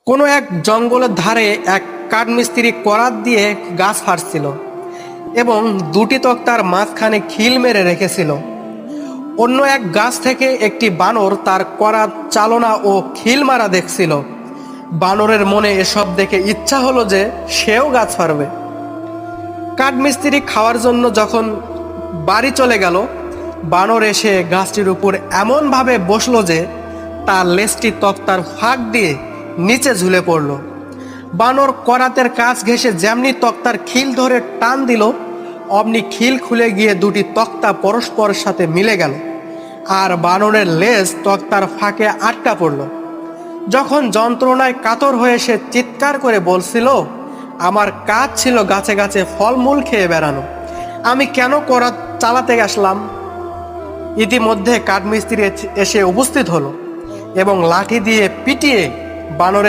কোনো এক জঙ্গলের ধারে এক কাঠমিস্ত্রি করাত দিয়ে গাছ ফাঁড়ছিল এবং দুটি তক্তার মাঝখানে খিল মেরে রেখেছিল। অন্য এক গাছ থেকে একটি বানর তার করাত চালনা ও খিল মারা দেখছিল। বানরের মনে এসব দেখে ইচ্ছা হলো যে সেও গাছ ফাঁড়বে। কাঠমিস্ত্রি খাওয়ার জন্য যখন বাড়ি চলে গেল, বানর এসে গাছটির উপর এমনভাবে বসলো যে তার লেজটি তক্তার ফাঁক দিয়ে নিচে ঝুলে পড়ল। বানর করাতের কাছ ঘেঁষে যেমনি তক্তার খিল ধরে টান দিল, অমনি খিল খুলে গিয়ে দুটি তক্তা পরস্পরের সাথে মিলে গেল আর বানরের লেজ তক্তার ফাঁকে আটকা পড়ল। যখন যন্ত্রণায় কাতর হয়ে সে চিৎকার করে বলছিল, আমার কাজ ছিল গাছে গাছে ফলমূল খেয়ে বেড়ানো, আমি কেন করাত চালাতে আসলাম। ইতিমধ্যে কাঠমিস্ত্রি এসে উপস্থিত হলো এবং লাঠি দিয়ে পিটিয়ে বানরের